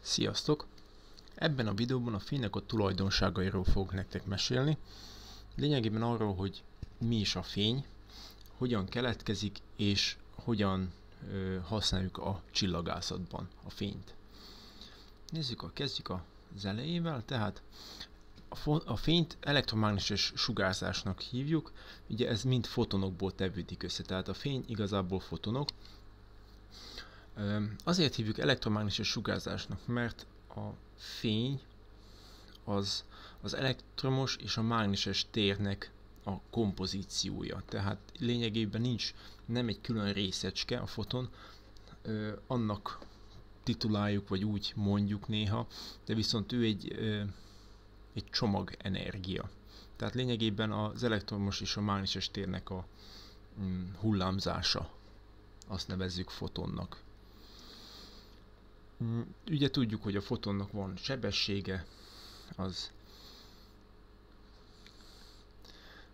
Sziasztok! Ebben a videóban a fénynek a tulajdonságairól fogok nektek mesélni. Lényegében arról, hogy mi is a fény, hogyan keletkezik és hogyan használjuk a csillagászatban a fényt. Kezdjük az elejével, tehát a fényt elektromágneses sugárzásnak hívjuk, ugye ez mind fotonokból tevődik össze, tehát a fény igazából fotonok. Azért hívjuk elektromágneses sugárzásnak, mert a fény az elektromos és a mágneses térnek a kompozíciója. Tehát lényegében nem egy külön részecske a foton, annak tituláljuk, vagy úgy mondjuk néha, de viszont ő egy csomag energia. Tehát lényegében az elektromos és a mágneses térnek a hullámzása, azt nevezzük fotonnak. Ugye tudjuk, hogy a fotonnak van sebessége,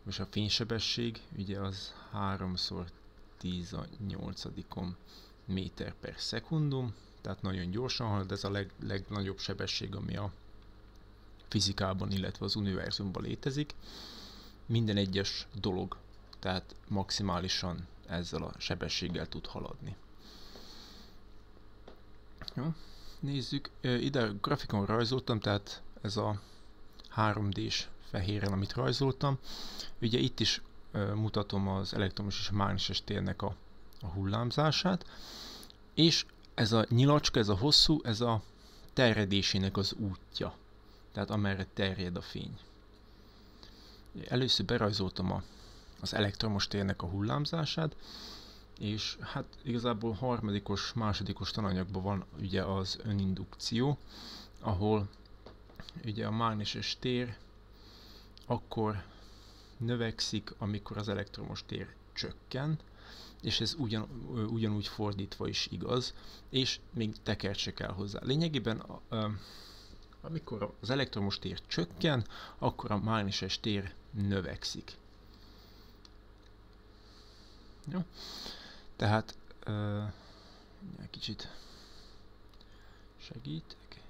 most a fénysebesség, ugye az 3×10⁸ méter per szekundum, tehát nagyon gyorsan halad, ez a legnagyobb sebesség, ami a fizikában, illetve az univerzumban létezik. Minden egyes dolog, tehát maximálisan ezzel a sebességgel tud haladni. Jó, nézzük, ide a grafikon rajzoltam, tehát ez a 3D-s fehérrel, amit rajzoltam. Ugye itt is mutatom az elektromos és a mágneses térnek a hullámzását, és ez a nyilacska, ez a hosszú, ez a terjedésének az útja, tehát amerre terjed a fény. Először berajzoltam az elektromos térnek a hullámzását, és hát igazából harmadikos, másodikos tananyagban van ugye az önindukció, ahol ugye a mágneses tér akkor növekszik, amikor az elektromos tér csökken, és ez ugyanúgy fordítva is igaz, és még tekert se kell hozzá. Lényegében amikor az elektromos tér csökken, akkor a mágneses tér növekszik. Jó? Tehát kicsit segítek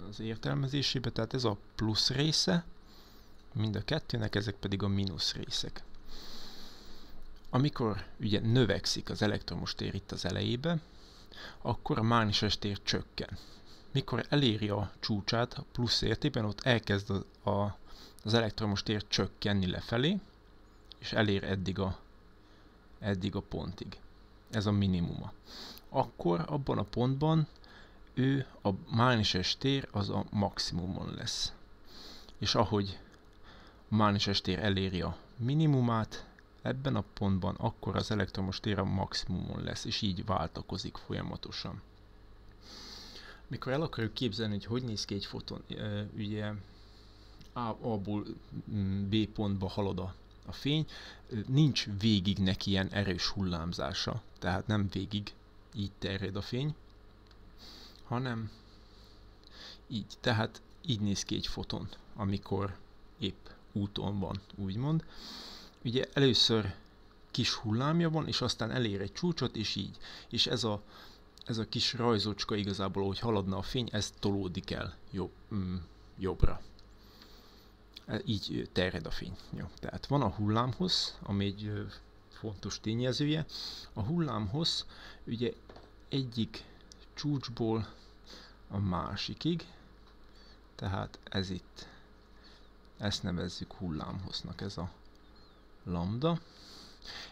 az értelmezésébe, tehát ez a plusz része mind a kettőnek, ezek pedig a mínusz részek. Amikor ugye növekszik az elektromos tér itt az elejébe, akkor a mágneses tér csökken. Mikor eléri a csúcsát a plusz értékben, ott elkezd az elektromos tér csökkenni lefelé, és elér eddig a pontig. Ez a minimuma. Akkor abban a pontban a mágneses tér az a maximumon lesz. És ahogy a mágneses tér eléri a minimumát, ebben a pontban akkor az elektromos tér a maximumon lesz, és így váltakozik folyamatosan. Mikor el akarjuk képzelni, hogy néz ki egy foton, ugye A-ból B pontba halad a fény, nincs végig neki ilyen erős hullámzása, tehát nem végig így terjed a fény, hanem így. Tehát így néz ki egy foton, amikor épp úton van, úgymond. Ugye először kis hullámja van, és aztán elér egy csúcsot, és így. És ez a kis rajzocska igazából, hogy haladna a fény, ez tolódik el jobbra. Így terjed a fény. Jó. Tehát van a hullámhossz, ami egy fontos tényezője. A hullámhossz ugye egyik csúcsból a másikig, tehát ez itt. Ezt nevezzük hullámhossznak, ez a lambda.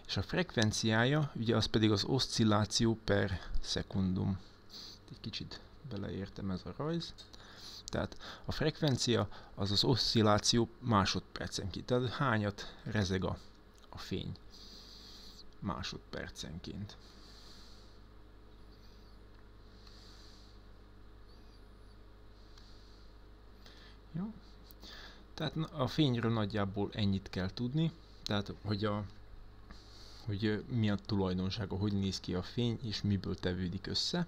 És a frekvenciája, ugye az pedig az oszcilláció per szekundum. Egy kicsit beleértem ez a rajz. Tehát a frekvencia az az oszcilláció másodpercenként. Tehát hányat rezeg a fény másodpercenként. Jó. Tehát a fényről nagyjából ennyit kell tudni. Tehát, hogy mi a tulajdonsága, hogy néz ki a fény, és miből tevődik össze.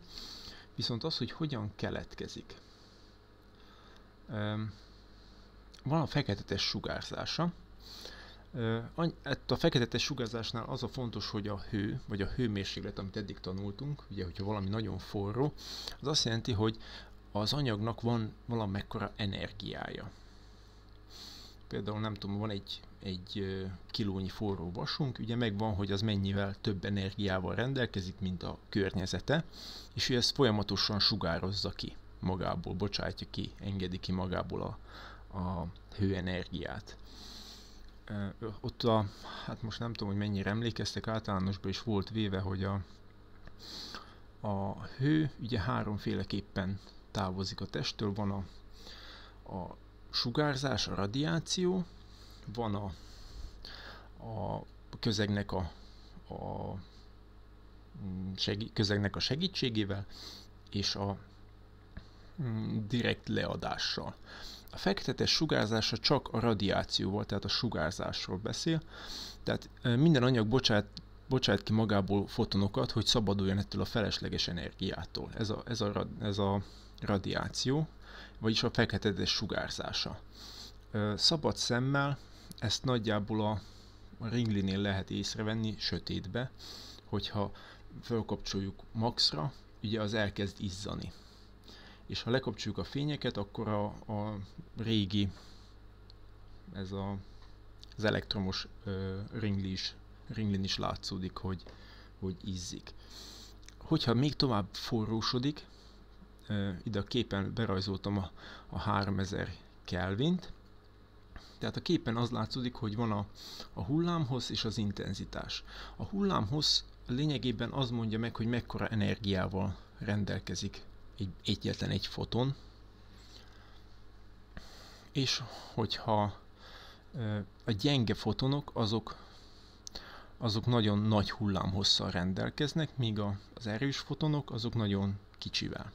Viszont az, hogy hogyan keletkezik. Van a feketetes sugárzása. A feketetes sugárzásnál az a fontos, hogy a hő, vagy a hőmérséklet, amit eddig tanultunk, ugye, hogyha valami nagyon forró, az azt jelenti, hogy az anyagnak van valamekkora energiája. Például nem tudom, van egy kilónyi forró vasunk, ugye megvan, hogy az mennyivel több energiával rendelkezik, mint a környezete, és ő ezt folyamatosan sugározza ki magából, bocsátja ki, engedi ki magából a hőenergiát. Ott hát most nem tudom, hogy mennyire emlékeztek, általánosban is volt véve, hogy a hő ugye háromféleképpen távozik a testtől, van a sugárzás, a radiáció, van a közegnek közegnek a segítségével, és a direkt leadással. A fektetes sugárzása csak a radiációval, tehát a sugárzásról beszél, tehát minden anyag bocsát ki magából fotonokat, hogy szabaduljon ettől a felesleges energiától. Ez a radiáció, vagyis a fektetes sugárzása. Szabad szemmel ezt nagyjából a ringlinél lehet észrevenni sötétbe, hogyha felkapcsoljuk maxra, ugye az elkezd izzani. És ha lekapcsoljuk a fényeket, akkor a régi, az elektromos ringlin is látszódik, hogy izzik. Hogyha még tovább forrósodik, ide a képen berajzoltam a 3000 Kelvint, tehát a képen az látszódik, hogy van a hullámhossz és az intenzitás. A hullámhossz lényegében az mondja meg, hogy mekkora energiával rendelkezik egyetlen egy foton, és hogyha a gyenge fotonok azok nagyon nagy hullámhosszal rendelkeznek, míg az erős fotonok azok nagyon kicsivel.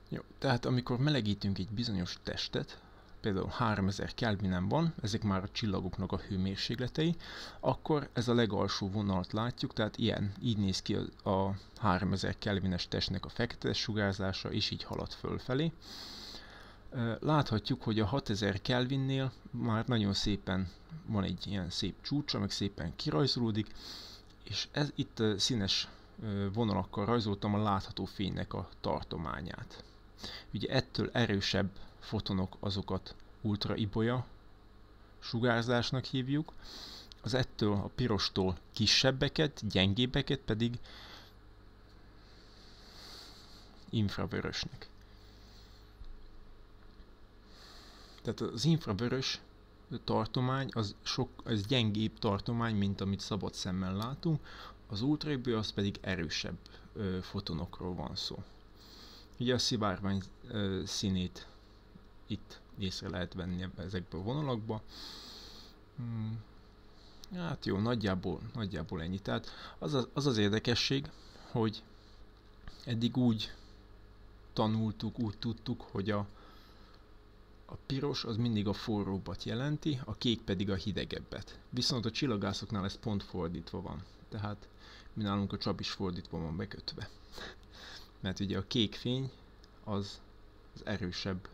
Jó, tehát amikor melegítünk egy bizonyos testet, például 3000 Kelvinen van, ezek már a csillagoknak a hőmérsékletei, akkor ez a legalsó vonalat látjuk, tehát így néz ki a 3000 Kelvines testnek a fekete sugárzása, és így halad fölfelé. Láthatjuk, hogy a 6000 Kelvinnél már nagyon szépen van egy ilyen szép csúcsa, meg szépen kirajzolódik, és itt színes vonalakkal rajzoltam a látható fénynek a tartományát. Ugye ettől erősebb fotonok, azokat ultraibolya sugárzásnak hívjuk, az ettől a pirostól kisebbeket, gyengébbeket pedig infravörösnek. Tehát az infravörös tartomány az gyengébb tartomány, mint amit szabad szemmel látunk, az ultraibolya az pedig erősebb fotonokról van szó. Ugye a szivárvány színét itt észre lehet venni ezekbe a vonalakba. Hát jó, nagyjából ennyi. Tehát az érdekesség, hogy eddig úgy tanultuk, úgy tudtuk, hogy a piros az mindig a forróbbat jelenti, a kék pedig a hidegebbet. Viszont a csillagászoknál ez pont fordítva van. Tehát mi nálunk a csap is fordítva van bekötve. Mert ugye a kék fény az erősebb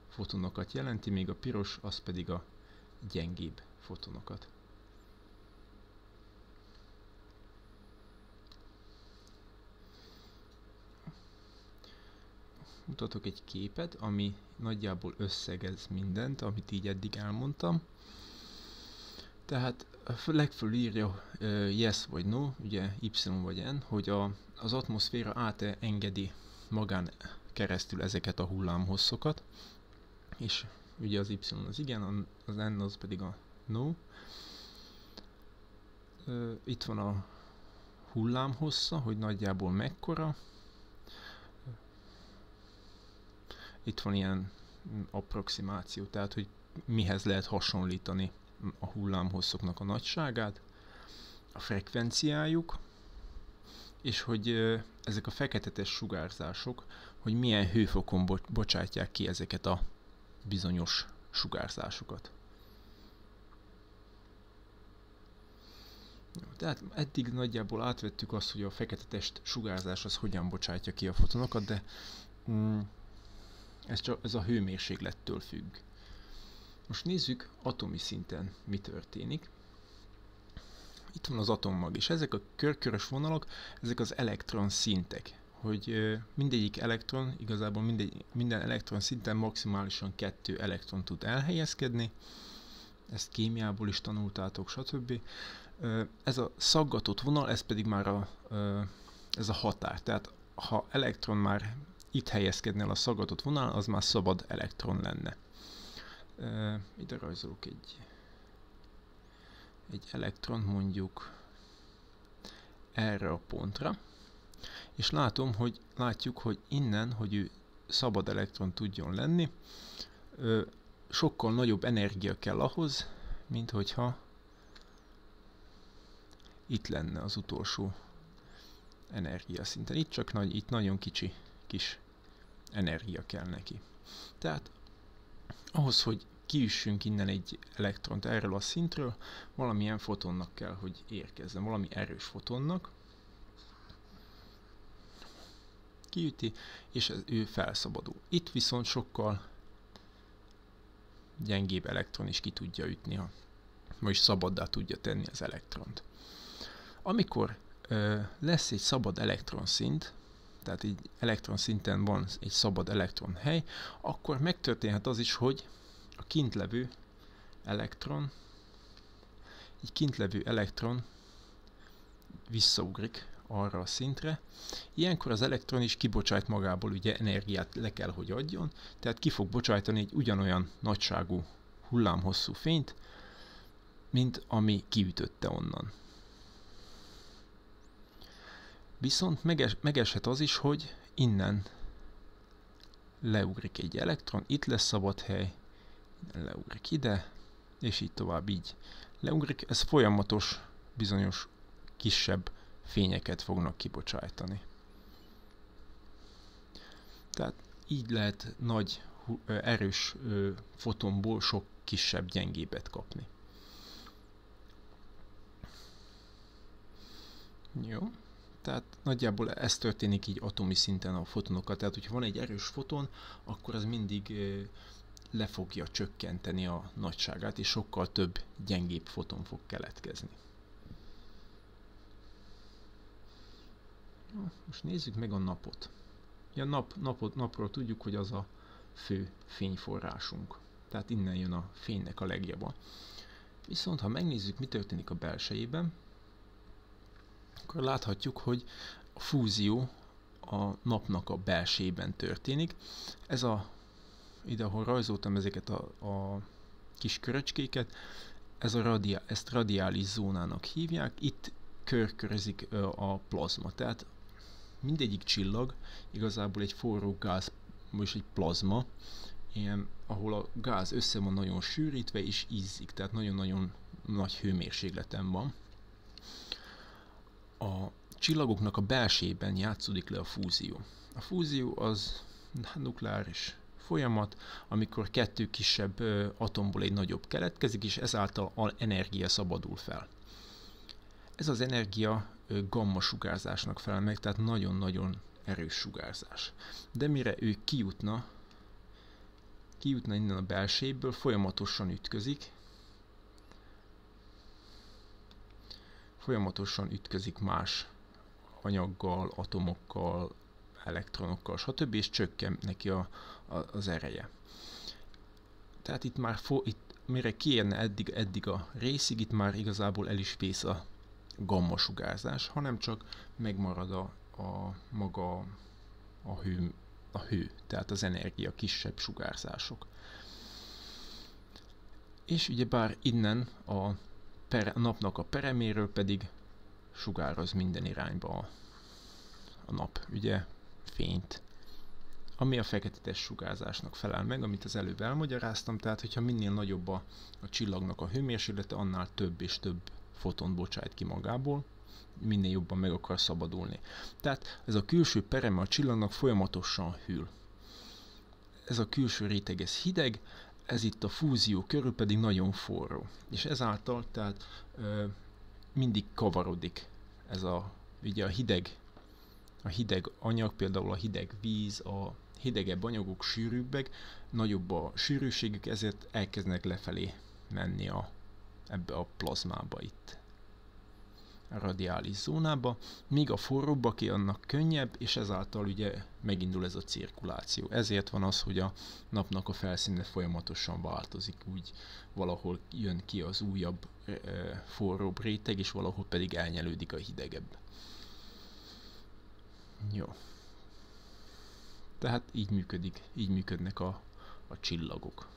fotonokat jelenti, még a piros az pedig a gyengébb fotonokat. Mutatok egy képet, ami nagyjából összegez mindent, amit így eddig elmondtam. Tehát legföl írja yes vagy no, ugye y vagy n, hogy az atmoszféra átengedi magán keresztül ezeket a hullámhosszokat, és ugye az y az igen, az n az pedig a no. Itt van a hullámhossza, hogy nagyjából mekkora. Itt van ilyen approximáció, tehát hogy mihez lehet hasonlítani a hullámhosszoknak a nagyságát, a frekvenciájuk, és hogy ezek a feketetes sugárzások, hogy milyen hőfokon bocsátják ki ezeket a bizonyos sugárzásokat. Tehát eddig nagyjából átvettük azt, hogy a fekete test sugárzás az hogyan bocsátja ki a fotonokat, de ez a hőmérséklettől függ. Most nézzük atomi szinten mi történik. Itt van az atommag, és ezek a körkörös vonalak, ezek az elektron szintek. hogy mindegyik elektron, igazából minden elektron szinten maximálisan 2 elektron tud elhelyezkedni. Ezt kémiából is tanultátok, stb. Ez a szaggatott vonal, ez pedig már ez a határ. Tehát ha elektron már itt helyezkedne el a szaggatott vonal, az már szabad elektron lenne. Ide rajzolok egy elektron mondjuk erre a pontra, és látjuk, hogy innen, hogy ő szabad elektron tudjon lenni, sokkal nagyobb energia kell ahhoz, mint hogyha itt lenne az utolsó energiaszinten. Itt nagyon kis energia kell neki. Tehát ahhoz, hogy kiüssünk innen egy elektront erről a szintről, valamilyen fotonnak kell, hogy érkezzen, valami erős fotonnak. Kiüti, és ő felszabadul. Itt viszont sokkal gyengébb elektron is ki tudja ütni, vagyis szabaddá tudja tenni az elektront. Amikor lesz egy szabad elektronszint, tehát egy elektronszinten van egy szabad elektronhely, akkor megtörténhet az is, hogy a kint levő elektron visszaugrik arra a szintre. Ilyenkor az elektron is kibocsát magából, ugye energiát le kell, hogy adjon, tehát ki fog bocsájtani egy ugyanolyan nagyságú hullámhosszú fényt, mint ami kiütötte onnan. Viszont megeshet az is, hogy innen leugrik egy elektron, itt lesz szabad hely, leugrik ide, és így tovább így leugrik. Ez folyamatos, bizonyos kisebb fényeket fognak kibocsájtani. Tehát így lehet nagy, erős fotonból sok kisebb, gyengébbet kapni. Jó. Tehát nagyjából ez történik így atomi szinten a fotonokkal. Tehát, hogyha van egy erős foton, akkor az mindig le fogja csökkenteni a nagyságát, és sokkal több gyengébb foton fog keletkezni. Most nézzük meg a napot. A napról tudjuk, hogy az a fő fényforrásunk. Tehát innen jön a fénynek a legjava. Viszont, ha megnézzük, mi történik a belsejében, akkor láthatjuk, hogy a fúzió a napnak a belsejében történik. Ide, ahol rajzoltam ezeket a kis köröcskéket, ezt radiális zónának hívják. Itt körkörözik a plazma. Tehát mindegyik csillag igazából egy forró gáz, vagy egy plazma, ahol a gáz össze van nagyon sűrítve és izzik, tehát nagyon-nagyon nagy hőmérsékleten van. A csillagoknak a belsejében játszódik le a fúzió. A fúzió az nukleáris folyamat, amikor 2 kisebb atomból egy nagyobb keletkezik, és ezáltal energia szabadul fel. Ez az energia gamma sugárzásnak felel meg, tehát nagyon-nagyon erős sugárzás. De mire ő kijutna innen a belsejéből, folyamatosan ütközik más anyaggal, atomokkal, elektronokkal, stb. És csökken neki az ereje. Tehát itt már mire kiérne eddig a részig, itt már igazából el is vész a gamma sugárzás, hanem csak megmarad maga a hő, tehát az energia, kisebb sugárzások. És ugyebár innen a napnak a pereméről pedig sugároz minden irányba a nap, ugye, fényt. Ami a fekete-test sugárzásnak felel meg, amit az előbb elmagyaráztam, tehát hogyha minél nagyobb a csillagnak a hőmérséklete, annál több és több foton bocsájt ki magából, minél jobban meg akar szabadulni. Tehát ez a külső pereme a csillagnak folyamatosan hűl. Ez a külső réteg ez hideg, ez itt a fúzió körül pedig nagyon forró. És ezáltal tehát mindig kavarodik ez ugye a hideg anyag, például a hideg víz, a hidegebb anyagok sűrűbbek, nagyobb a sűrűségük, ezért elkezdenek lefelé menni ebbe a plazmába itt. a radiális zónába, míg a forróbbaké annak könnyebb, és ezáltal ugye megindul ez a cirkuláció. Ezért van az, hogy a napnak a felszíne folyamatosan változik, úgy valahol jön ki az újabb, forróbb réteg, és valahol pedig elnyelődik a hidegebb. Jó. Tehát így működnek a csillagok.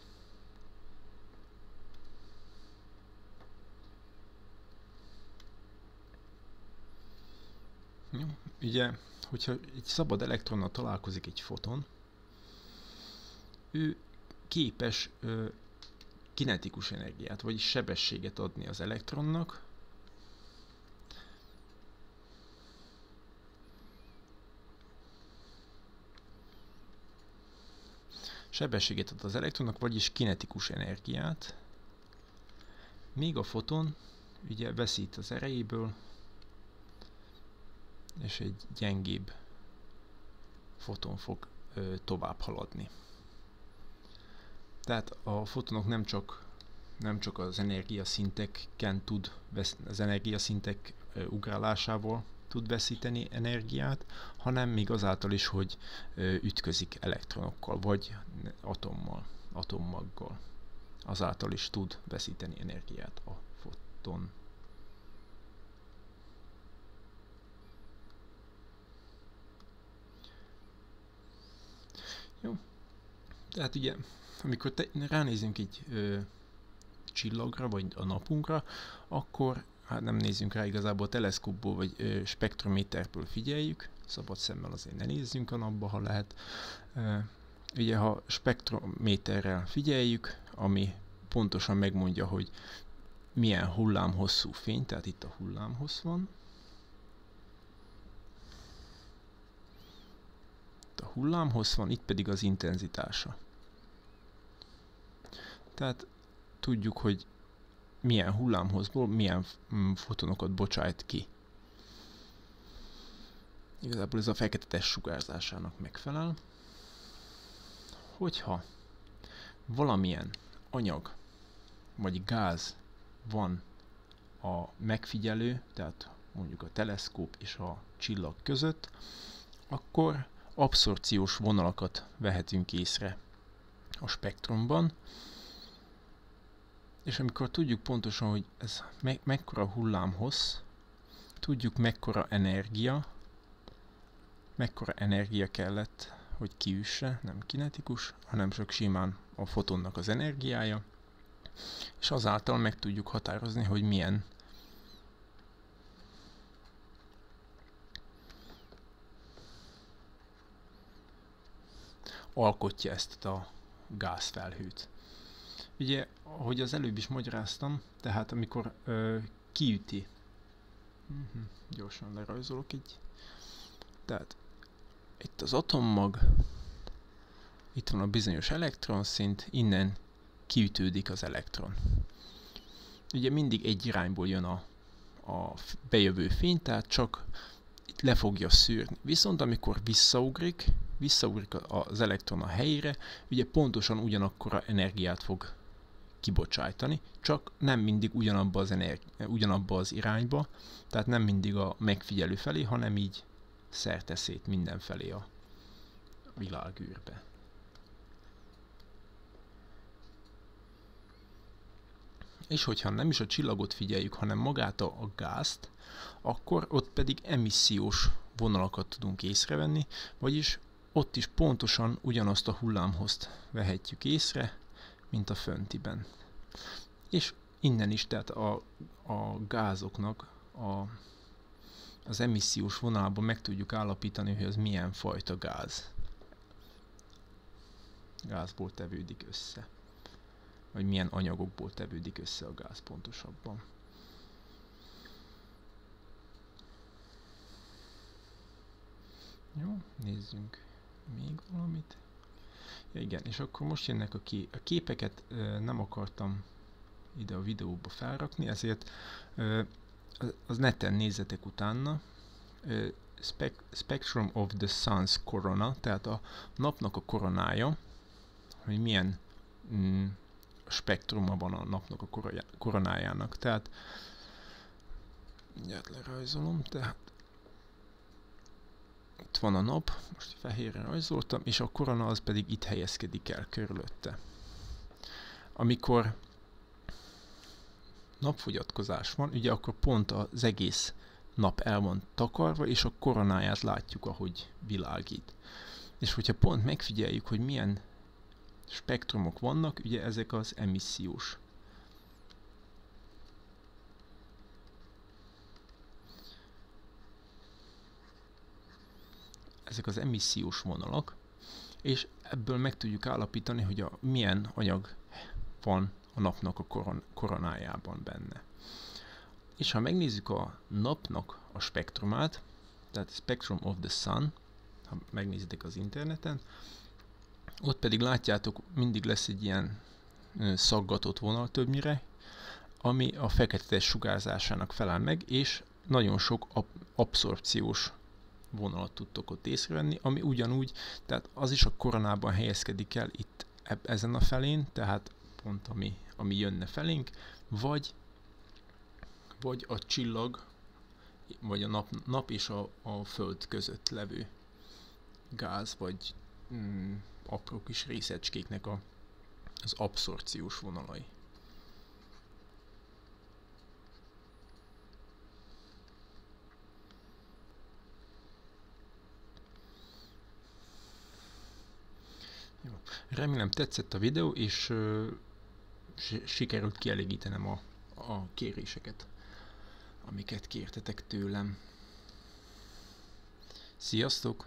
Jó. Ugye, hogyha egy szabad elektronnal találkozik egy foton, ő képes kinetikus energiát, vagyis sebességet adni az elektronnak, vagyis kinetikus energiát, míg a foton ugye veszít az erejéből, és egy gyengébb foton fog tovább haladni. Tehát a fotonok nem csak az energiaszinteken az energiaszintek ugrálásával tud veszíteni energiát, hanem még azáltal is, hogy ütközik elektronokkal, vagy atommaggal. Azáltal is tud veszíteni energiát a foton. Jó. Tehát ugye, amikor ránézünk egy csillagra, vagy a napunkra, akkor hát nem nézzünk rá igazából a teleszkópból, vagy spektrométerből figyeljük, szabad szemmel azért ne nézzünk a napba, ha lehet. Ugye, ha spektrométerrel figyeljük, ami pontosan megmondja, hogy milyen hullámhosszú fény, tehát itt a hullámhossz van. Itt a hullámhossz van, itt pedig az intenzitása. Tehát tudjuk, hogy milyen hullámhosszból milyen fotonokat bocsájt ki. Igazából ez a fekete test sugárzásának megfelel. Hogyha valamilyen anyag vagy gáz van a megfigyelő, tehát mondjuk a teleszkóp és a csillag között, akkor abszorpciós vonalakat vehetünk észre a spektrumban, és amikor tudjuk pontosan, hogy ez mekkora hullámhossz, tudjuk mekkora energia kellett, hogy kiüsse, nem kinetikus, hanem csak simán a fotonnak az energiája, és azáltal meg tudjuk határozni, hogy milyen alkotja ezt a gázfelhőt. Ugye, ahogy az előbb is magyaráztam, tehát amikor kiüti, gyorsan lerajzolok így, tehát itt az atommag, itt van a bizonyos elektronszint, innen kiütődik az elektron. Ugye mindig egy irányból jön a bejövő fény, tehát csak itt le fogja szűrni. Viszont amikor visszaugrik az elektron a helyére, ugye pontosan ugyanakkora energiát fog kibocsájtani, csak nem mindig ugyanabba az irányba, tehát nem mindig a megfigyelő felé, hanem így szerteszét mindenfelé a világűrbe. És hogyha nem is a csillagot figyeljük, hanem magát a gázt, akkor ott pedig emissziós vonalakat tudunk észrevenni, vagyis ott is pontosan ugyanazt a hullámhozt vehetjük észre, mint a föntiben. És innen is, tehát a gázoknak az emissziós vonalában meg tudjuk állapítani, hogy az milyen fajta gázból tevődik össze. Vagy milyen anyagokból tevődik össze a gáz pontosabban. Jó, nézzünk még valamit. Ja, igen, és akkor most jönnek a képeket, nem akartam ide a videóba felrakni, ezért az neten nézzetek utána. Spectrum of the Sun's Corona, tehát a napnak a koronája, hogy milyen spektruma van a napnak a koronájának. Tehát Mindjárt lerajzolom, tehát itt van a nap, most fehérre rajzoltam, és a korona az pedig itt helyezkedik el körülötte. Amikor napfogyatkozás van, ugye akkor pont az egész nap el van takarva, és a koronáját látjuk, ahogy világít. És hogyha pont megfigyeljük, hogy milyen spektrumok vannak, ugye ezek az emissziós. Ezek az emissziós vonalak, és ebből meg tudjuk állapítani, hogy milyen anyag van a napnak a koronájában benne. És ha megnézzük a napnak a spektrumát, tehát Spectrum of the Sun, ha megnézitek az interneten, ott pedig látjátok, mindig lesz egy ilyen szaggatott vonal többnyire, ami a fekete sugárzásának felel meg, és nagyon sok abszorpciós vonalat tudtok ott észrevenni, ami ugyanúgy, tehát az is a koronában helyezkedik el itt ezen a felén, tehát pont ami jönne felénk, vagy a csillag, vagy a nap és a föld között levő gáz, vagy apró kis részecskéknek az abszorpciós vonalai. Jó. Remélem tetszett a videó, és sikerült kielégítenem a kéréseket, amiket kértetek tőlem. Sziasztok!